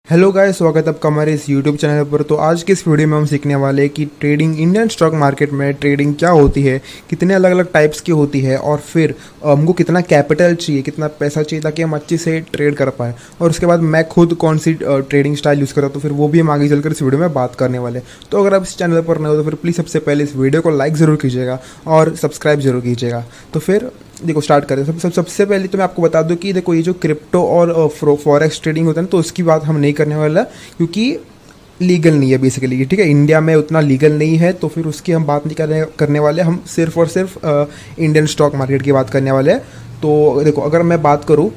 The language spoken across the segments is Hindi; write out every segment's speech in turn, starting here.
हेलो गाइस, स्वागत है आपका हमारे इस यूट्यूब चैनल पर। तो आज के इस वीडियो में हम सीखने वाले हैं कि ट्रेडिंग, इंडियन स्टॉक मार्केट में ट्रेडिंग क्या होती है, कितने अलग अलग टाइप्स की होती है, और फिर हमको कितना कैपिटल चाहिए, कितना पैसा चाहिए ताकि हम अच्छे से ट्रेड कर पाए। और उसके बाद मैं खुद कौन सी ट्रेडिंग स्टाइल यूज़ करता हूँ, तो फिर वो भी हम आगे चलकर इस वीडियो में बात करने वाले हैं। तो अगर आप इस चैनल पर नए हो तो फिर प्लीज़ सबसे पहले इस वीडियो को लाइक ज़रूर कीजिएगा और सब्सक्राइब जरूर कीजिएगा। तो फिर देखो स्टार्ट करें। सबसे पहले तो मैं आपको बता दूं कि देखो ये जो क्रिप्टो और फॉरेक्स ट्रेडिंग होता है ना, तो उसकी बात हम नहीं करने वाला क्योंकि लीगल नहीं है बेसिकली, ठीक है। इंडिया में उतना लीगल नहीं है, तो फिर उसकी हम बात नहीं करने वाले। हम सिर्फ और सिर्फ इंडियन स्टॉक मार्केट की बात करने वाले हैं। तो देखो अगर मैं बात करूँ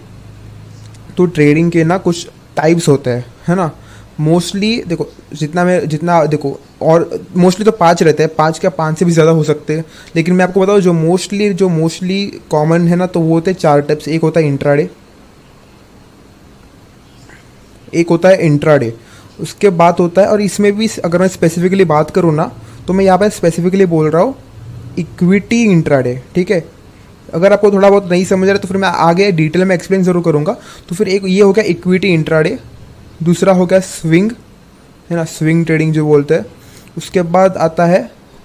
तो ट्रेडिंग के ना कुछ टाइप्स होते हैं, है ना। मोस्टली देखो जितना देखो, और मोस्टली तो 5 रहते हैं, 5 से भी ज़्यादा हो सकते हैं। लेकिन मैं आपको बताऊँ जो मोस्टली कॉमन है ना, तो वो होते हैं 4 टाइप्स। एक होता है इंट्राडे, उसके बाद होता है, और इसमें भी अगर मैं स्पेसिफिकली बात करूँ ना, तो मैं यहाँ पर स्पेसिफिकली बोल रहा हूँ इक्विटी इंट्राडे, ठीक है। अगर आपको थोड़ा बहुत नहीं समझ रहा है तो फिर मैं आगे डिटेल में एक्सप्लेन ज़रूर करूँगा। तो फिर एक ये हो गया इक्विटी इंट्राडे, दूसरा हो गया स्विंग, है ना, स्विंग ट्रेडिंग जो बोलते हैं। उसके बाद आता है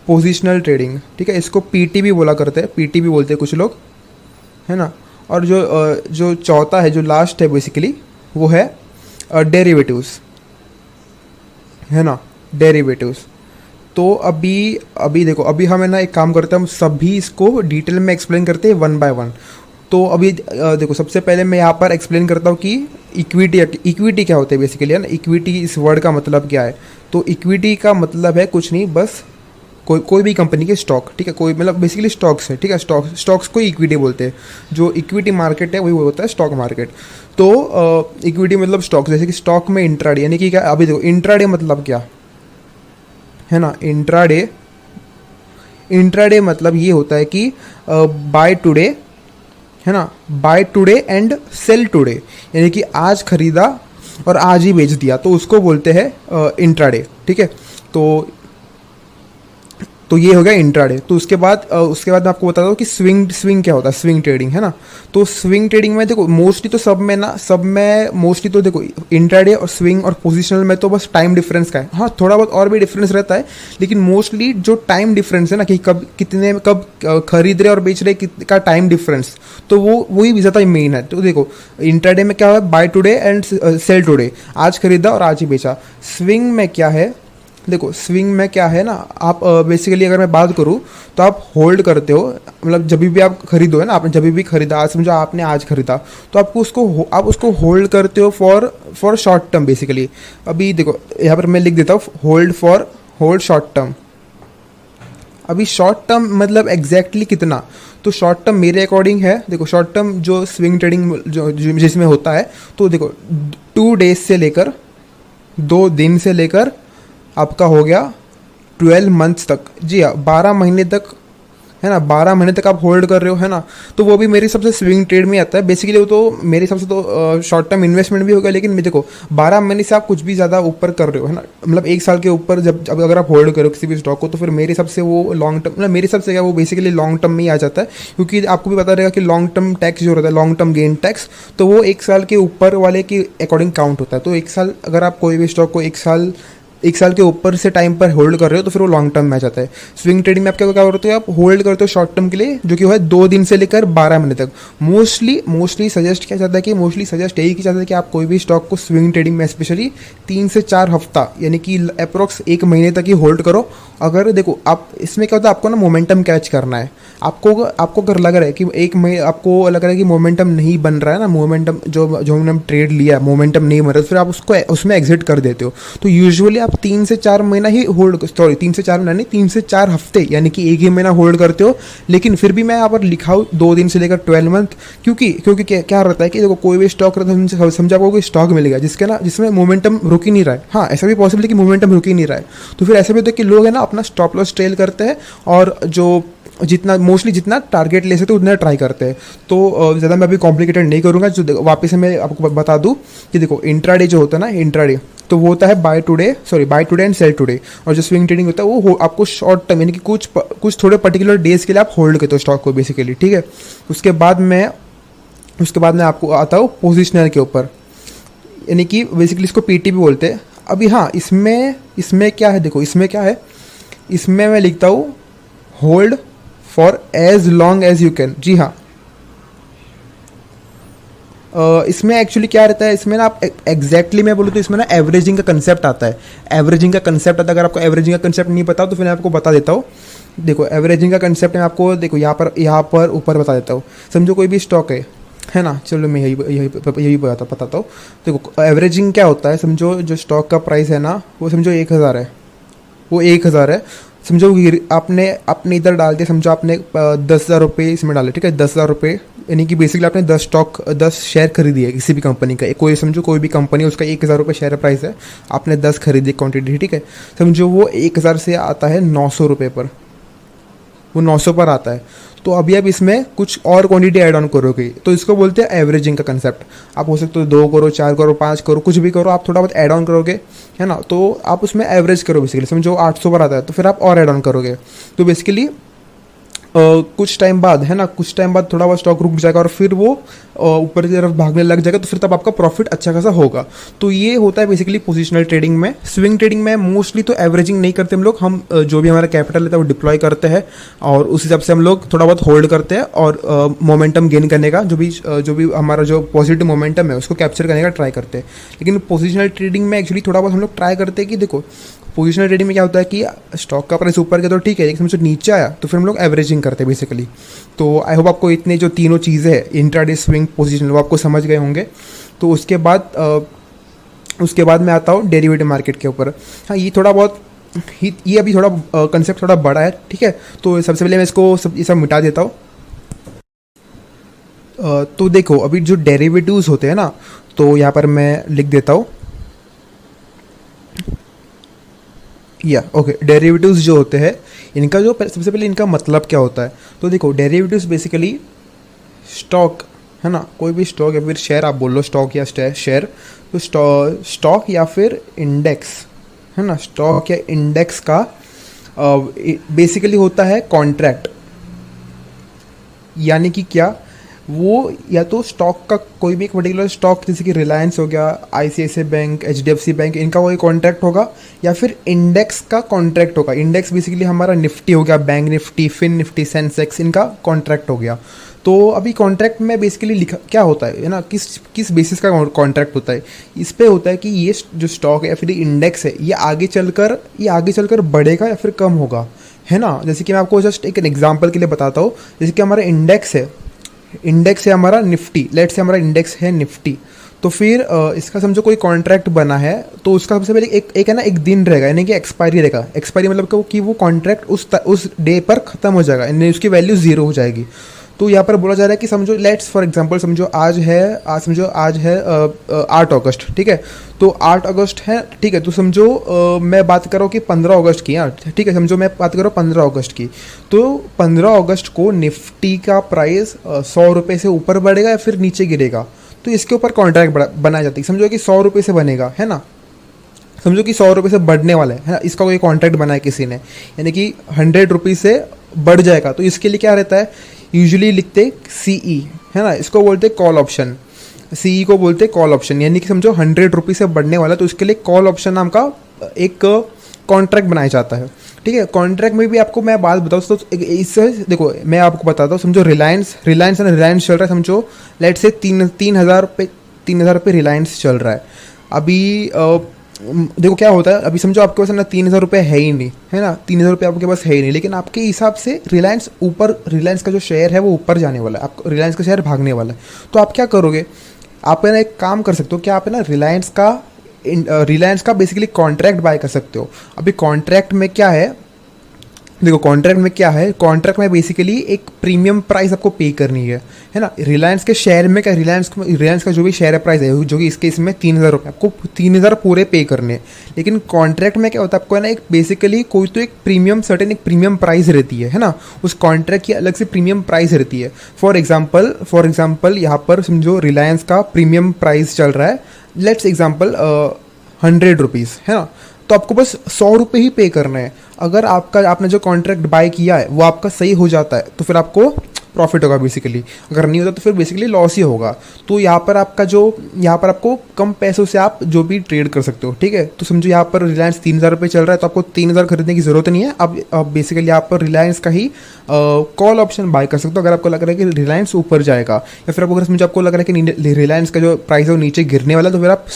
पोजिशनल ट्रेडिंग, ठीक है। इसको पीटी भी बोला करते हैं, पीटी भी बोलते हैं कुछ लोग, है ना। और जो चौथा है, जो लास्ट है बेसिकली, वो है डेरिवेटिव्स, है ना, डेरिवेटिव्स। तो अभी देखो, अभी हम है ना एक काम करते हैं, हम सभी इसको डिटेल में एक्सप्लेन करते हैं वन बाय वन। तो अभी देखो सबसे पहले मैं यहाँ पर एक्सप्लेन करता हूँ कि इक्विटी क्या होता है बेसिकली, है ना। इक्विटी इस वर्ड का मतलब क्या है? तो इक्विटी का मतलब है कुछ नहीं, बस कोई भी कंपनी के स्टॉक, ठीक है। कोई मतलब बेसिकली स्टॉक्स है, ठीक है। स्टॉक्स को इक्विटी बोलते हैं। जो इक्विटी मार्केट है वही होता है स्टॉक मार्केट। तो इक्विटी मतलब स्टॉक्स, जैसे कि स्टॉक में इंट्राडे, यानी कि क्या, अभी देखो इंट्राडे मतलब क्या है ना। इंट्राडे मतलब ये होता है कि बाय टुडे, है ना, buy today and sell today, यानी कि आज खरीदा और आज ही बेच दिया, तो उसको बोलते हैं इंट्राडे, ठीक है। तो ये हो गया इंट्राडे। तो उसके बाद मैं आपको बताता हूँ कि स्विंग क्या होता है, स्विंग ट्रेडिंग, है ना। तो स्विंग ट्रेडिंग में देखो मोस्टली तो सब में मोस्टली तो देखो इंट्राडे और स्विंग और पोजिशनल में तो बस टाइम डिफरेंस का है। हाँ, थोड़ा बहुत और भी डिफरेंस रहता है, लेकिन मोस्टली जो टाइम डिफरेंस है ना, कि कब खरीद रहे और बेच रहे का टाइम डिफरेंस, तो वही ज़्यादा मेन है। तो देखो इंट्राडे में क्या है, buy today and sell today, आज खरीदा और आज ही बेचा। स्विंग में क्या है, देखो स्विंग में क्या है ना, आप बेसिकली अगर मैं बात करूँ तो आप होल्ड करते हो, मतलब जब भी आप खरीदो, है ना, आपने जब भी खरीदा, आज समझो आपने आज खरीदा, तो आप उसको होल्ड करते हो फॉर शॉर्ट टर्म बेसिकली। अभी देखो यहाँ पर मैं लिख देता हूँ होल्ड शॉर्ट टर्म। अभी शॉर्ट टर्म मतलब एग्जैक्टली कितना, तो शॉर्ट टर्म मेरे अकॉर्डिंग है, देखो शॉर्ट टर्म जो स्विंग ट्रेडिंग जो जिसमें होता है, तो देखो 2 डेज से लेकर, 2 दिन से लेकर आपका हो गया 12 मंथ्स तक, जी हाँ, 12 महीने तक, है ना। 12 महीने तक आप होल्ड कर रहे हो, है ना। तो वो भी मेरे हिसाब से स्विंग ट्रेड में आता है बेसिकली। वो तो मेरे हिसाब से तो शॉर्ट टर्म इन्वेस्टमेंट भी होगा, लेकिन देखो 12 महीने से आप कुछ भी ज़्यादा ऊपर कर रहे हो, है ना, मतलब 1 साल के ऊपर जब अगर आप होल्ड करो किसी भी स्टॉक को, तो फिर मेरे हिसाब से वो लॉन्ग टर्म, मतलब मेरे हिसाब से क्या, वो बेसिकली लॉन्ग टर्म में ही आ जाता है। क्योंकि आपको भी पता रहेगा कि लॉन्ग टर्म टैक्स जो रहता है, लॉन्ग टर्म गेन टैक्स, तो वो 1 साल के ऊपर वाले के अकॉर्डिंग काउंट होता है। तो 1 साल अगर आप कोई भी स्टॉक को 1 साल के ऊपर से टाइम पर होल्ड कर रहे हो, तो फिर वो लॉन्ग टर्म में आ जाता है। स्विंग ट्रेडिंग में आप क्या करते हो, आप होल्ड करते हो शॉर्ट टर्म के लिए, जो कि है 2 दिन से लेकर 12 महीने तक। मोस्टली सजेस्ट किया जाता है कि यही किया जाता है कि आप कोई भी स्टॉक को स्विंग ट्रेडिंग में स्पेशली 3 से 4 हफ्ता, यानी कि अप्रोक्स 1 महीने तक ही होल्ड करो। अगर देखो आप इसमें क्या होता है, आपको ना मोमेंटम कैच करना है। आपको अगर लग रहा है कि 1 महीने, आपको लग रहा है कि मोमेंटम नहीं बन रहा है ना, मोमेंटम जो हमने ट्रेड लिया है मोमेंटम नहीं बन रहा है, तो फिर आप उसमें एग्जिट कर देते हो। तो यूजुअली आप 3 से 4 महीना ही होल्ड, सॉरी 3 से 4 महीना नहीं, 3 से 4 हफ्ते, यानी कि 1 ही महीना होल्ड करते हो। लेकिन फिर भी मैं यहाँ पर लिखा हूँ 2 दिन से लेकर 12 मंथ, क्योंकि क्या रहता है कि देखो कोई भी स्टॉक रहता है, समझा आपको कोई स्टॉक मिलेगा जिसमें मोमेंटम रुक ही नहीं रहा है। हाँ, ऐसा भी पॉसिबल है कि मोमेंटम रुक ही नहीं रहा है, तो फिर ऐसा भी होता है कि लोग है ना अपना स्टॉप लॉस ट्रेल करते हैं, और जो मोस्टली जितना टारगेट ले सकते हैं उतना ट्राई करते हैं। तो ज़्यादा मैं अभी कॉम्प्लिकेटेड नहीं करूँगा। जो वापस से मैं आपको बता दूँ कि देखो इंट्राडे जो होता है ना, इंट्राडे तो वो होता है buy today and sell today. और जो स्विंग ट्रेडिंग होता है वो आपको शॉर्ट टर्म, यानी कि कुछ थोड़े पर्टिकुलर डेज के लिए आप होल्ड करते हो स्टॉक को बेसिकली, ठीक है। उसके बाद मैं आपको आता हूँ पोजिशनल के ऊपर। यानी कि बेसिकली इसको पीटी भी बोलते हैं। अभी हाँ, इसमें इसमें क्या है, देखो इसमें क्या है, इसमें मैं लिखता हूँ hold for as long as you can. जी हाँ, इसमें एक्चुअली क्या रहता है, इसमें ना आप एग्जैक्टली मैं बोलूँ तो इसमें ना एवरेजिंग का कंसेप्ट आता है। एवरेजिंग का कंसेप्ट आता है, अगर आपको एवरेजिंग का कंसेप्ट नहीं पता तो फिर मैं आपको बता देता हूँ। देखो एवरेजिंग का कंसेप्ट मैं आपको, देखो यहाँ पर ऊपर बता देता हूँ। समझो कोई भी स्टॉक है ना, चलो मैं यही बताता हूँ। देखो एवरेजिंग क्या होता है, समझो जो स्टॉक का प्राइस है ना, वो समझो 1000 है, वो 1000 है। समझो आपने आपने इधर डाल दिया, समझो आपने 10,000 रुपये इसमें डाले, ठीक है, 10,000 रुपये, यानी कि बेसिकली आपने 10 शेयर खरीदी है किसी भी कंपनी का। कोई समझो कोई भी कंपनी, उसका 1000 रुपये शेयर प्राइस है, आपने 10 खरीदी क्वांटिटी, ठीक है। समझो वो 1000 से आता है 900 रुपये पर, वो 900 पर आता है। तो अभी आप इसमें कुछ और क्वांटिटी ऐड ऑन करोगे तो इसको बोलते हैं एवरेजिंग का कंसेप्ट। आप हो सकते हो 2 करो, 4 करो, 5 करो, कुछ भी करो, आप थोड़ा बहुत ऐड ऑन करोगे, है ना। तो आप उसमें एवरेज करो बेसिकली। समझो 800 पर आता है तो फिर आप और ऐड ऑन करोगे, तो बेसिकली कुछ टाइम बाद, है ना, कुछ टाइम बाद थोड़ा बहुत स्टॉक रुक जाएगा और फिर वो ऊपर की तरफ भागने लग जाएगा, तो फिर तब आपका प्रॉफिट अच्छा खासा होगा। तो ये होता है बेसिकली पोजिशनल ट्रेडिंग में। स्विंग ट्रेडिंग में मोस्टली तो एवरेजिंग नहीं करते हम लोग, हम जो भी हमारा कैपिटल रहता है वो डिप्लॉय करते हैं और उस हिसाब से हम लोग थोड़ा बहुत होल्ड करते हैं और मोमेंटम गेन करने का, जो भी हमारा जो पॉजिटिव मोमेंटम है उसको कैप्चर करने का ट्राई करते हैं। लेकिन पोजिशनल ट्रेडिंग में एक्चुअली थोड़ा बहुत हम लोग ट्राई करते हैं कि देखो पोजिशनल ट्रेडिंग में क्या होता है कि स्टॉक का प्राइस ऊपर गया तो ठीक है, लेकिन समझो नीचे आया तो फिर हम लोग एवरेजिंग करते हैं बेसिकली। तो आई होप आपको इतने जो तीनों चीज़ें हैं, इंट्राडे, स्विंग, पोजिशनल, वो आपको समझ गए होंगे। तो उसके बाद मैं आता हूँ डेरिवेटिव मार्केट के ऊपर। हाँ, ये थोड़ा बहुत ये अभी थोड़ा कंसेप्ट थोड़ा बड़ा है, ठीक है। तो सबसे पहले मैं इसको ये सब मिटा देता हूँ। तो देखो अभी जो डेरिवेटिव्स होते हैं ना, तो यहाँ पर मैं लिख देता हूँ ओके। डेरिवेटिव्स जो होते हैं इनका जो सबसे पहले इनका मतलब क्या होता है, तो देखो डेरिवेटिव्स बेसिकली स्टॉक, है ना, कोई भी स्टॉक या फिर शेयर, आप बोल लो स्टॉक या शेयर, तो स्टॉक या फिर इंडेक्स, है ना, स्टॉक या इंडेक्स का बेसिकली होता है कॉन्ट्रैक्ट। यानी कि क्या, वो या तो स्टॉक का कोई भी एक पर्टिकुलर स्टॉक, जैसे कि रिलायंस हो गया, आईसीआईसीआई बैंक, एचडीएफसी बैंक, इनका कोई कॉन्ट्रैक्ट होगा, या फिर इंडेक्स का कॉन्ट्रैक्ट होगा। इंडेक्स बेसिकली हमारा निफ्टी हो गया, bank Nifty, fin Nifty, Sensex, इनका कॉन्ट्रैक्ट हो गया। तो अभी कॉन्ट्रैक्ट में बेसिकली लिखा क्या होता है ना, किस बेसिस का कॉन्ट्रैक्ट होता है, इस पे होता है कि ये जो स्टॉक है या फिर इंडेक्स है, ये आगे चलकर बढ़ेगा या फिर कम होगा, है ना। जैसे कि मैं आपको जस्ट एक एग्जांपल के लिए बताता हूँ। जैसे कि हमारा इंडेक्स है हमारा निफ्टी, लेट से हमारा इंडेक्स है निफ्टी, तो फिर इसका समझो कोई कॉन्ट्रैक्ट बना है, तो उसका सबसे पहले एक है ना, एक दिन रहेगा, यानी कि एक्सपायरी रहेगा। एक्सपायरी मतलब कि वो कॉन्ट्रैक्ट उस डे पर ख़त्म हो जाएगा, यानी उसकी वैल्यू 0 हो जाएगी। तो यहाँ पर बोला जा रहा है कि समझो लेट्स फॉर एग्जांपल, समझो आज है 8 अगस्त, ठीक है। तो 8 अगस्त है, ठीक है। तो समझो मैं बात कर रहा हूँ कि 15 अगस्त की, हाँ ठीक है, समझो मैं बात कर रहा हूँ 15 अगस्त की। तो 15 अगस्त को निफ्टी का प्राइस 100 रुपये से ऊपर बढ़ेगा या फिर नीचे गिरेगा, तो इसके ऊपर कॉन्ट्रैक्ट बनाया जाती है। समझो कि 100 रुपये से बनेगा, है ना, समझो कि 100 रुपये से बढ़ने वाला है ना, इसका कोई कॉन्ट्रैक्ट बनाया किसी ने, यानी कि 100 रुपीज़ से बढ़ जाएगा। तो इसके लिए क्या रहता है, यूजुअली लिखते सीई, है ना, इसको बोलते कॉल ऑप्शन, सीई को बोलते कॉल ऑप्शन। यानी कि समझो 100 रुपीज़ से बढ़ने वाला, तो इसके लिए कॉल ऑप्शन नाम का एक कॉन्ट्रैक्ट बनाया जाता है, ठीक है। कॉन्ट्रैक्ट में भी आपको मैं बात बताऊँ तो इससे देखो मैं आपको बताता हूँ। समझो रिलायंस है ना, रिलायंस चल रहा है, समझो लेट से 3,000 रुपये रिलायंस चल रहा है। अभी देखो क्या होता है, अभी समझो आपके पास ना 3,000 रुपये है ही नहीं, है ना, 3,000 रुपये आपके पास है ही नहीं, लेकिन आपके हिसाब से रिलायंस का जो शेयर है वो ऊपर जाने वाला है, आपको रिलायंस का शेयर भागने वाला है। तो आप क्या करोगे, आप है ना एक काम कर सकते हो, क्या आप है ना रिलायंस का बेसिकली कॉन्ट्रैक्ट बाय कर सकते हो। अभी कॉन्ट्रैक्ट में क्या है, देखो कॉन्ट्रैक्ट में बेसिकली एक प्रीमियम प्राइस आपको पे करनी है ना। रिलायंस के शेयर में क्या, रिलायंस का जो भी शेयर प्राइस है, जो कि इसके इसमें 3,000 रुपये, आपको 3,000 पूरे पे करने हैं। लेकिन कॉन्ट्रैक्ट में क्या होता है, आपको है ना एक बेसिकली कोई तो एक प्रीमियम प्राइस रहती है ना, उस कॉन्ट्रैक्ट की अलग से प्रीमियम प्राइस रहती है। फॉर एग्जाम्पल यहाँ पर समझो रिलायंस का प्रीमियम प्राइस चल रहा है, लेट्स एग्जाम्पल 100 रुपीज़, है ना। तो आपको बस 100 रुपये ही पे करना है। अगर आपने जो कॉन्ट्रैक्ट बाय किया है वो आपका सही हो जाता है, तो फिर आपको प्रॉफिट होगा बेसिकली, अगर नहीं होता तो फिर बेसिकली लॉस ही होगा। तो यहाँ पर आपका जो यहाँ पर आपको कम पैसों से आप जो भी ट्रेड कर सकते हो, ठीक है। तो समझो यहाँ पर रिलायंस 3,000 रुपये चल रहा है, तो आपको 3,000 खरीदने की ज़रूरत नहीं है। अब बेसिकली यहाँ पर रिलायंस का ही कॉल ऑप्शन बाय कर सकते हो अगर आपको लग रहा है कि रिलायंस ऊपर जाएगा, या फिर अगर समझो आपको लग रहा है कि रिलायंस का जो प्राइस है वो नीचे गिरने वाला है, तो फिर आप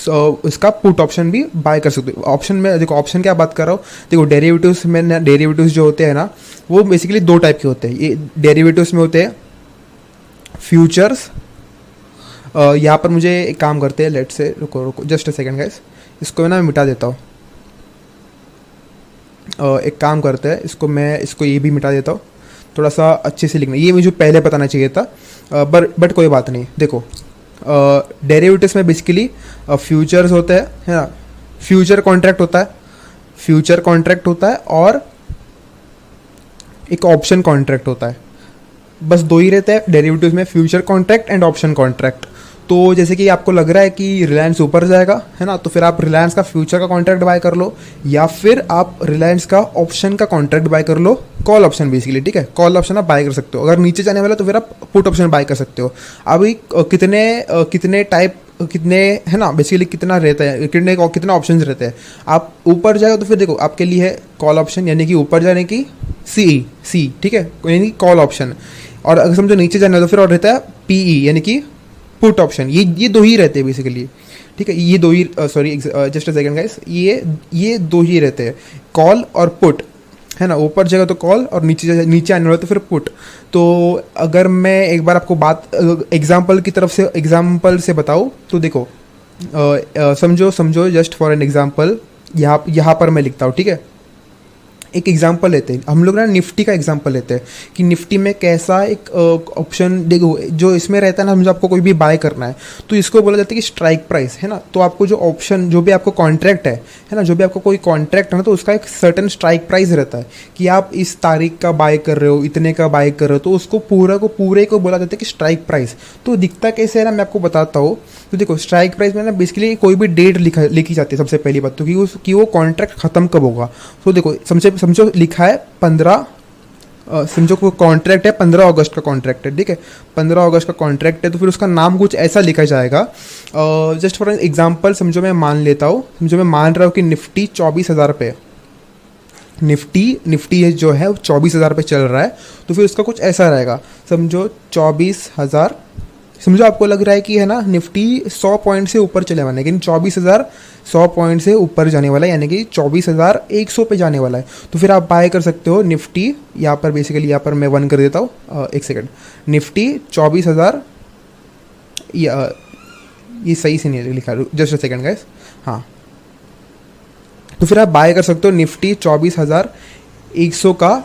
इसका पुट ऑप्शन भी बाय कर सकते हो। ऑप्शन में देखो, ऑप्शन क्या बात कर रहा हूँ, देखो डेरिवेटिव्स में, डेरिवेटिव्स जो होते हैं ना वो बेसिकली दो टाइप के होते हैं। ये डेरिवेटिव्स में होते हैं फ्यूचर्स। यहाँ पर मुझे एक काम करते हैं, लेट से, रुको रुको जस्ट अ सेकंड गाइस, इसको ना मैं मिटा देता हूँ। एक काम करते हैं, इसको ये भी मिटा देता हूँ, थोड़ा सा अच्छे से लिखना, ये मुझे पहले बताना चाहिए था, बट कोई बात नहीं। देखो डेरिवेटिव्स में बेसिकली फ्यूचर्स होते हैं, है ना, फ्यूचर कॉन्ट्रैक्ट होता है, फ्यूचर कॉन्ट्रैक्ट होता है, और एक ऑप्शन कॉन्ट्रैक्ट होता है। बस दो ही रहते हैं डेरिवेटिव्स में, future contract and option contract. तो जैसे कि आपको लग रहा है कि रिलायंस ऊपर जाएगा, है ना, तो फिर आप रिलायंस का फ्यूचर का कॉन्ट्रैक्ट बाय कर लो, या फिर आप रिलायंस का ऑप्शन का कॉन्ट्रैक्ट बाय कर लो, कॉल ऑप्शन बेसिकली, ठीक है। कॉल ऑप्शन आप बाय कर सकते हो। अगर नीचे जाने वाला तो फिर आप पुट ऑप्शन बाय कर सकते हो। अभी कितने टाइप, कितने, है ना, बेसिकली कितना रहता है, कितना ऑप्शन रहते हैं। आप ऊपर जाएगा तो फिर देखो आपके लिए है कॉल ऑप्शन, यानी कि ऊपर जाने की सी, ठीक है, यानी कॉल ऑप्शन। और अगर समझो नीचे जाना है तो फिर और रहता है पीई, यानी कि पुट ऑप्शन। ये दो ही रहते हैं बेसिकली, ठीक है। ये दो ही, sorry just a second guys, ये दो ही रहते हैं, कॉल और पुट, है ना। ऊपर जाएगा तो कॉल और नीचे आने वाला तो फिर पुट। तो अगर मैं एक बार आपको बात एग्जाम्पल से बताऊँ तो देखो, समझो जस्ट फॉर एन एग्जाम्पल, यहाँ पर मैं लिखता हूँ, ठीक है। एक एग्जांपल लेते हैं हम लोग ना, निफ्टी का एग्जांपल लेते हैं कि निफ्टी में कैसा एक ऑप्शन, देखो जो इसमें रहता है ना, मुझे आपको कोई भी बाय करना है तो इसको बोला जाता है कि स्ट्राइक प्राइस, है ना। तो आपको जो ऑप्शन, जो भी आपको कॉन्ट्रैक्ट है ना, जो भी आपको कोई कॉन्ट्रैक्ट है ना, तो उसका एक सर्टन स्ट्राइक प्राइस रहता है कि आप इस तारीख का बाय कर रहे हो, इतने का बाय कर रहे हो, तो उसको पूरे को बोला जाता है कि स्ट्राइक प्राइस। तो दिखता कैसे है ना, मैं आपको बताता हूँ। तो देखो स्ट्राइक प्राइस में ना बेसिकली कोई भी डेट लिखी जाती है सबसे पहली बात तो, कि वो कॉन्ट्रैक्ट खत्म कब होगा। तो देखो समझो लिखा है 15, समझो कोई कॉन्ट्रैक्ट है 15 अगस्त का कॉन्ट्रैक्ट है, ठीक है, 15 अगस्त का कॉन्ट्रैक्ट है, तो फिर उसका नाम कुछ ऐसा लिखा जाएगा। जस्ट फॉर एग्जांपल समझो मैं मान लेता हूँ, समझो मैं मान रहा हूँ कि निफ्टी 24,000 पे, निफ्टी जो है वो 24,000 पे चल रहा है, तो फिर उसका कुछ ऐसा रहेगा, समझो 24,000, समझो आपको लग रहा है कि है ना निफ्टी 100 पॉइंट से ऊपर चले वाला है, लेकिन 24,000 100 पॉइंट से ऊपर जाने वाला है, यानी कि 24,100 पे जाने वाला है। तो फिर आप बाय कर सकते हो निफ्टी, यहाँ पर बेसिकली यहाँ पर मैं 1 कर देता हूँ, एक सेकंड, निफ्टी 24,000, ये सही से नहीं लिखा, जस्ट अ सेकंड गाइस, हाँ। तो फिर आप बाय कर सकते हो निफ्टी 24,100 का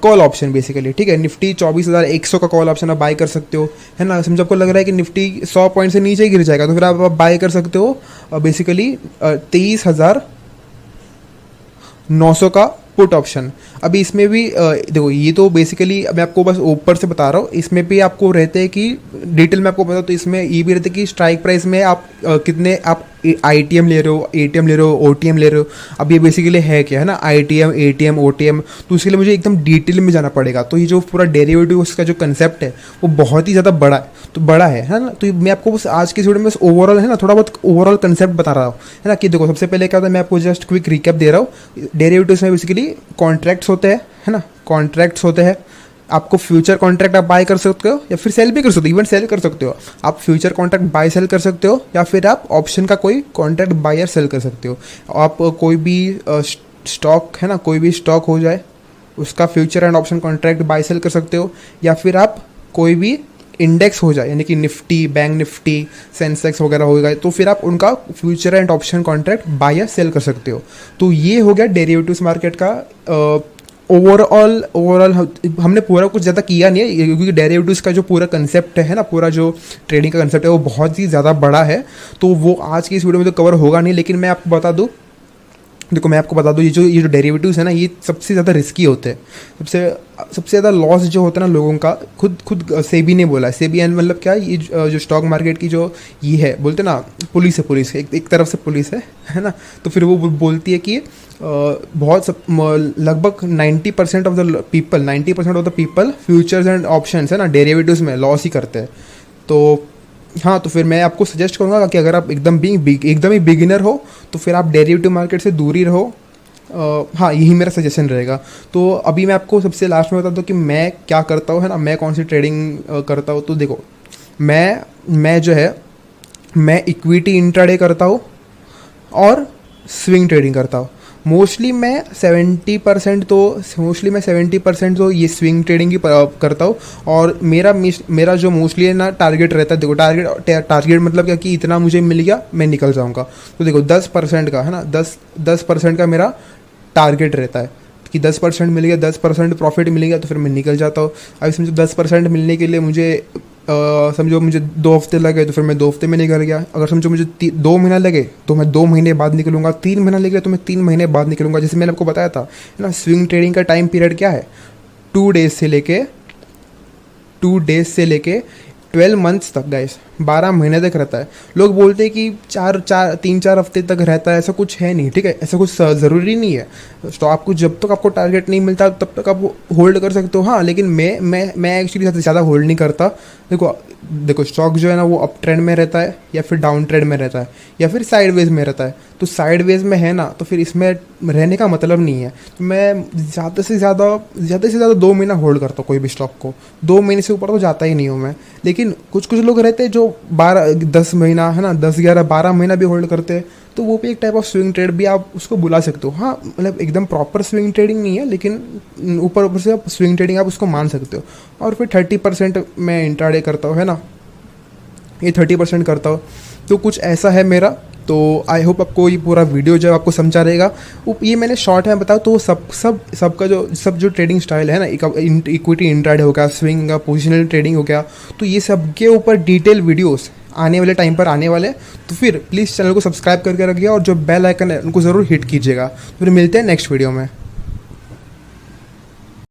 कॉल ऑप्शन बेसिकली, ठीक है। निफ्टी 24,100 का कॉल ऑप्शन आप बाय कर सकते हो, है ना। समझो आपको लग रहा है कि निफ्टी 100 पॉइंट से नीचे गिर जाएगा, तो फिर आप बाय कर सकते हो बेसिकली 23,900 का पुट ऑप्शन। अभी इसमें भी देखो, ये तो बेसिकली मैं आपको बस ऊपर से बता रहा हूँ, इसमें भी आपको रहते हैं कि डिटेल में आपको बता, तो इसमें ये भी रहते हैं कि स्ट्राइक प्राइस में आप कितने आप ITM ले रहे हो, ATM ले रहे हो, OTM ले रहे हो। अब ये बेसिकली है क्या, है ना, ITM ATM OTM, तो उसके लिए मुझे एकदम डिटेल में जाना पड़ेगा। तो ये जो पूरा डेरिवेटिव उसका जो कंसेप्ट है वो बहुत ही ज़्यादा बड़ा है, तो बड़ा है ना। तो मैं आपको बस आज के वीडियो में बस ओवरऑल, है ना, थोड़ा बहुत ओवरऑल कंसेप्ट बता रहा हूँ, है ना। कि देखो सबसे पहले क्या होता है, मैं आपको जस्ट क्विक रिकैप दे रहा हूँ। डेरिवेटिव्स में बेसिकली कॉन्ट्रैक्ट्स होते हैं, है ना, कॉन्ट्रैक्ट्स होते हैं। आपको फ्यूचर कॉन्ट्रैक्ट आप बाय कर सकते हो या फिर सेल भी कर सकते हो, इवन सेल कर सकते हो। आप फ्यूचर कॉन्ट्रैक्ट बाय सेल कर सकते हो, या फिर आप ऑप्शन का कोई कॉन्ट्रैक्ट बाय या सेल कर सकते हो। आप कोई भी स्टॉक, है ना, कोई भी स्टॉक हो जाए उसका future and option contract buy sell कर सकते हो, या फिर आप कोई भी इंडेक्स हो जाए, यानी कि निफ्टी, बैंक निफ्टी, सेंसेक्स वगैरह हो गए, तो फिर आप उनका future and option contract bye या सेल कर सकते हो। तो ये हो गया डेरिवेटिव्स मार्केट का ओवरऑल हमने पूरा कुछ ज़्यादा किया नहीं है, क्योंकि डेरिवेटिव्स का जो पूरा कंसेप्ट है ना, पूरा जो ट्रेडिंग का कंसेप्ट है वो बहुत ही ज़्यादा बड़ा है, तो वो आज की इस वीडियो में तो कवर होगा नहीं। लेकिन मैं आपको बता दूँ देखो मैं आपको बता दूँ, ये जो डेरिवेटिव्स है ना, ये सबसे ज़्यादा रिस्की होते हैं। सबसे सबसे ज़्यादा लॉस जो होता है ना लोगों का, खुद सेबी ने बोला है। सेबी मतलब क्या है, ये जो स्टॉक मार्केट की जो ये है, बोलते हैं ना, पुलिस है, पुलिस एक तरफ से पुलिस है ना। तो फिर वो बोलती है कि लगभग 90% of the people, 90% of the people futures and options है ना, डेरिवेटिव्स में लॉस ही करते हैं। तो हाँ, तो फिर मैं आपको सजेस्ट करूँगा कि अगर आप एकदम ही बिगिनर हो तो फिर आप डेरिवेटिव मार्केट से दूर ही रहो। हाँ, यही मेरा सजेशन रहेगा। तो अभी मैं आपको सबसे लास्ट में बता दूँ कि मैं क्या करता हूँ, है ना, मैं कौन सी ट्रेडिंग करता हूँ। तो देखो, मैं जो है, मैं इक्विटी इंट्राडे करता हूँ और स्विंग ट्रेडिंग करता हूँ। मोस्टली मैं 70% तो ये स्विंग ट्रेडिंग की करता हूँ। और मेरा जो मोस्टली है ना टारगेट रहता है, देखो टारगेट मतलब क्या, कि इतना मुझे मिल गया मैं निकल जाऊँगा। तो देखो 10% का है ना, 10% का मेरा टारगेट रहता है कि 10% मिल गया, 10% प्रॉफिट मिल गया तो फिर मैं निकल जाता हूँ। अभी समझो 10% मिलने के लिए मुझे समझो मुझे 2 हफ्ते लगे तो फिर मैं 2 हफ्ते में निकल गया। अगर समझो मुझे 2 महीना लगे तो मैं 2 महीने बाद निकलूंगा। 3 महीना लगे तो मैं 3 महीने बाद निकलूंगा। जैसे मैंने आपको बताया था, है ना, स्विंग ट्रेडिंग का टाइम पीरियड क्या है, 2 डेज से लेके 12 मंथ्स तक गाइस, 12 महीने तक रहता है। लोग बोलते हैं कि 3-4 हफ्ते तक रहता है, ऐसा कुछ है नहीं, ठीक है, ऐसा कुछ ज़रूरी नहीं है। तो आपको जब तक आपको टारगेट नहीं मिलता तब तक आप होल्ड कर सकते हो। हाँ, लेकिन मैं एक्चुअली ज़्यादा होल्ड नहीं करता। देखो स्टॉक जो है ना, वो अप ट्रेंड में रहता है या फिर डाउन ट्रेंड में रहता है या फिर साइडवेज में रहता है। तो साइडवेज में है ना, तो फिर इसमें रहने का मतलब नहीं है। तो मैं ज़्यादा से ज़्यादा 2 महीना होल्ड करता हूँ कोई भी स्टॉक को। 2 महीने से ऊपर तो जाता ही नहीं हूँ मैं। लेकिन कुछ लोग रहते हैं जो 10 महीना, है ना, 10-11-12 महीना भी होल्ड करते हैं। तो वो भी एक टाइप ऑफ स्विंग ट्रेड भी आप उसको बुला सकते हो। हाँ, मतलब एकदम प्रॉपर स्विंग ट्रेडिंग नहीं है, लेकिन ऊपर से आप स्विंग ट्रेडिंग आप उसको मान सकते हो। और फिर 30% मैं इंट्राडे करता हूँ, है ना, ये 30% करता हूँ। तो कुछ ऐसा है मेरा। तो आई होप आपको ये पूरा वीडियो जो आपको समझा रहेगा। ये मैंने शॉर्ट में बताया। तो सबका जो ट्रेडिंग स्टाइल है ना, इक्विटी इंट्राडे हो गया, स्विंग का पोजिशनल ट्रेडिंग हो गया, तो ये सब के ऊपर डिटेल वीडियोस आने वाले टाइम पर आने वाले। तो फिर प्लीज़ चैनल को सब्सक्राइब करके रखिए और जो बेल आइकन है उनको ज़रूर हिट कीजिएगा। तो फिर मिलते हैं नेक्स्ट वीडियो में।